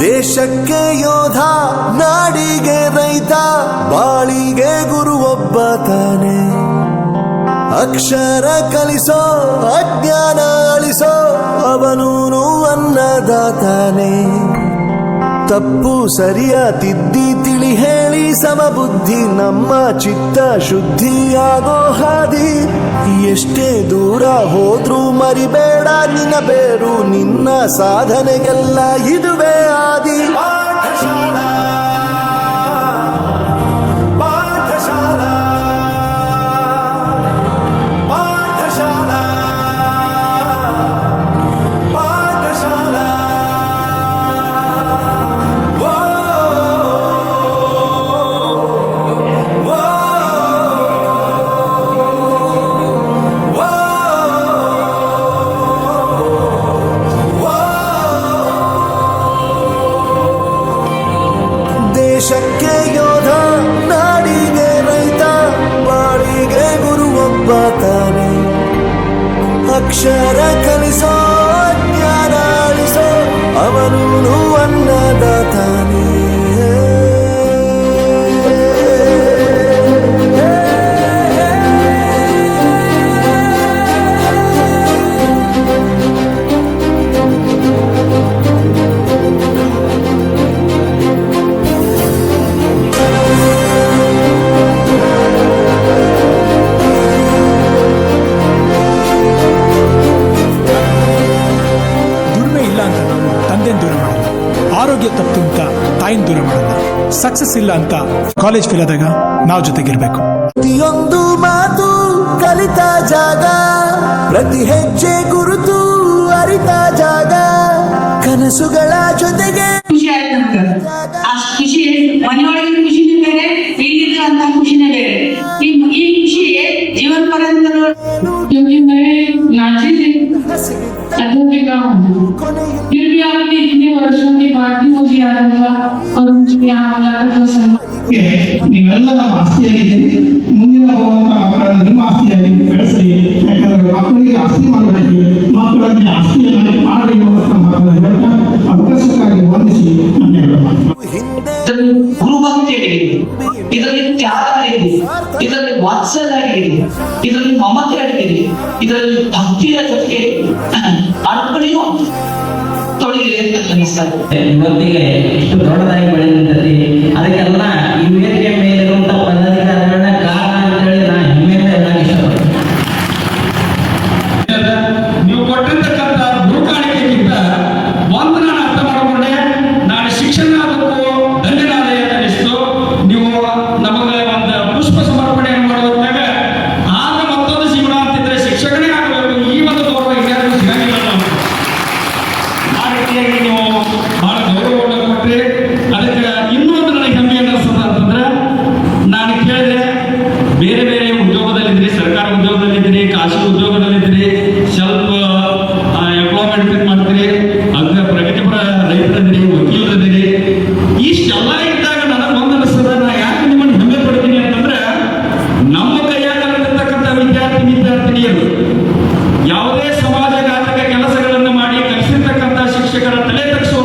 ದೇಶಕ್ಕೆ ಯೋಧ, ನಾಡಿಗೆ ರೈತ, ಬಾಳಿಗೆ ಗುರು ಒಬ್ಬ ತಾನೆ. ಅಕ್ಷರ ಕಲಿಸೋ, ಅಜ್ಞಾನ ಅಳಿಸೋ, ಅವನೂನು ಅನ್ನದಾತಾನೆ. ತಪ್ಪು ಸರಿಯ ತಿದ್ದಿ ತಿಳಿ ಹೇಳಿ ಸಮಬುದ್ಧಿ ನಮ್ಮ ಚಿತ್ತ ಶುದ್ಧಿಯಾಗೋ ಹಾದಿ. ಎಷ್ಟೇ ದೂರ ಹೋದ್ರೂ ಮರಿಬೇಡ ನಿನ್ನ ಬೇರು, ನಿನ್ನ ಸಾಧನೆಗೆಲ್ಲ ಇದುವೇ ಆದಿ. ಪಾಠಶಾಲಾ ಪಾಠಶಾಲಾ ಪಾಠಶಾಲಾ ಪಾಠಶಾಲಾ. ದೇಶಕ್ಕೆ ಯೋಧ, ನಾಡಿಗೆ ರೈತ, ಬಾಳಿಗೆ ಗುರು ಒಬ್ಬ ತಾನೆ. ಅಕ್ಷರ ಕಲಿಸೋ, ಜ್ಞಾನ ಅಳಿಸೋ, ಅವನೂನು ಅನ್ನದಾತಾನೆ. ಆರೋಗ್ಯ ತಪ್ಪು ಅಂತ ತಾಯಿನ ದೂರ ಮಾಡಲ್ಲ. ಸಕ್ಸಸ್ ಇಲ್ಲ ಅಂತ ಕಾಲೇಜ್ ಫೇಲ್ ಆದಾಗ ನಾವು ಜೊತೆಗಿರ್ಬೇಕು. ಪ್ರತಿಯೊಂದು ಮಾತು ಕಲಿತ ಜಾಗ, ಪ್ರತಿ ಹೆಜ್ಜೆ ಗುರುತು ಅರಿತ ಜಾಗ, ಕನಸುಗಳ ಜೊತೆಗೆ ಖುಷಿ ಆಯ್ತು ನಮ್ಗೆ. ಆ ಖುಷಿ ಮನೆಯೊಳಗಿನ ಖುಷಿನೇ ಬೇರೆ, ಇಲ್ಲಿರುವಂತಹ ಖುಷಿನೇ ಬೇರೆ. ಈ ಖುಷಿ ಜೀವನ ಪರ್ಯಂತ. क्योंकि मैं नाची थी अध्यापिका हूँ, फिर भी आपने इतने वर्षों के बाद भी मुझे याद हुआ और मुझे यहाँ बुलाकर तो सम्मान. ನೀವೆಲ್ಲ ನಮ್ಮ ಆಸ್ತಿಯಾಗಿದ್ದೀರಿ. ಮುಂದಿನ ಹೋಗುವಂತ ಮಕ್ಕಳನ್ನು ನಿಮ್ಮ ಆಸ್ತಿಯಾಗಿ ಬೆಳೆಸಿ. ಯಾಕಂದ್ರೆ ಮಕ್ಕಳಿಗೆ ಆಸ್ತಿ ಮಾಡಬೇಕು, ಮಕ್ಕಳಲ್ಲಿ ಆಸ್ತಿಯನ್ನು ಮಾಡಿ ಅವಕಾಶಕ್ಕಾಗಿ ವಂದಿಸಿ ನನ್ನ ಗುರುಭಕ್ತಿ ಇದೆ, ಇದರಲ್ಲಿ ತ್ಯಾಗ ಇದೆ, ಇದರಲ್ಲಿ ವಾತ್ಸಲ್ಯ ಇದೆ, ಇದರಲ್ಲಿ ಮಮತೆ ಇದೆ, ಇದರಲ್ಲಿ ಭಕ್ತಿಯ ಜೊತೆಗೆ ಅರ್ಪಣೆಯೂ ತೊಡಗಿದೆ ಅಂತ ಅನಿಸ್ತಾರೆ. ಇವತ್ತಿಗೆ ಇಷ್ಟು ದೊಡ್ಡದಾಗಿ ಬೆಳೆದಿರ್ತದೆ. ಅದಕ್ಕೆಲ್ಲ ಈ ವೇದಿಕೆ ಮೇಲಿರುವಂತಹ ಪದಾಧಿಕಾರಿಗಳನ್ನ ಕಾರಣ ಅಂತ ಹೇಳಿ ನಾನು ಹೆಮ್ಮೆಯಿಂದ ಹೇಳಕ್ಕೆ ಇಷ್ಟಪಡ್ತೀನಿ. ನೀವು ಕೊಟ್ಟಿರ್ತಕ್ಕಂಥ ಗುರುಕಾಣಿಕೆಗಿಂತ ಒಂದು ನಾನು ಅರ್ಥ ಮಾಡಿಕೊಂಡೆ, ನಾನು ಶಿಕ್ಷಣ ಆಗಬೇಕು ಧನ್ಯನಾದೆ ಅನ್ನಿಸ್ತು. ನೀವು ನಮಗೆ ಒಂದು ಪುಷ್ಪ ಸಮರ್ಪಣೆಯನ್ನು ಮಾಡುವಾಗ ಆಗ ಮತ್ತೊಂದು ಜೀವನ ಅಂತಿದ್ರೆ ಶಿಕ್ಷಕನೇ ಆಗಬೇಕು. ಈ ಒಂದು ಗೌರವ ಇನ್ಯಾರಿಗೂ ಸಿಗಂಗಿಲ್ಲ. ನಾವು ಆ ರೀತಿಯಾಗಿ ನೀವು ಬಹಳ ಗೌರವವನ್ನು ಕೊಟ್ಟರೆ ಅದಕ್ಕೆ ಇನ್ನೂ ಒಂದು ನನಗೆ ಹೆಮ್ಮೆ ಅನ್ನಿಸ್ತದ ಅಂತಂದ್ರೆ, ನಾನು ಕೇಳಿದ್ರೆ ಬೇರೆ ಬೇರೆ ಉದ್ಯೋಗದಲ್ಲಿದ್ದೀರಿ, ಸರ್ಕಾರ ಉದ್ಯೋಗದಲ್ಲಿದ್ದೀರಿ, ಖಾಸಗಿ ಉದ್ಯೋಗದಲ್ಲಿದ್ದೀರಿ, ಸ್ವಲ್ಪ ಎಂಪ್ಲಾಯ್ಮೆಂಟ್ ಮಾಡ್ತೀರಿ, ಅಗ್ರ ಪ್ರಗತಿಪರ ರೈತರಿದ್ದೀರಿ, ವಕೀಲರಿದ್ದೀರಿ. ಇಷ್ಟೆಲ್ಲ ಇದ್ದಾಗ ನನಗೆ ಒಂದು ಅನಿಸ್ತದ, ನಾ ಯಾಕೆ ನಿಮ್ಮನ್ನು ಹೆಮ್ಮೆ ಪಡ್ತೀನಿ ಅಂತಂದ್ರೆ, ನಮ್ಮ ಕೈಯಾಗಿರ್ತಕ್ಕಂಥ ವಿದ್ಯಾರ್ಥಿನಿಯರು ಯಾವುದೇ ಸಮಾಜಘಾತಕ ಕೆಲಸಗಳನ್ನು ಮಾಡಿ ಕಲಿಸಿರ್ತಕ್ಕಂಥ ಶಿಕ್ಷಕರ ತಲೆ ತಗ್ಗಿಸುವ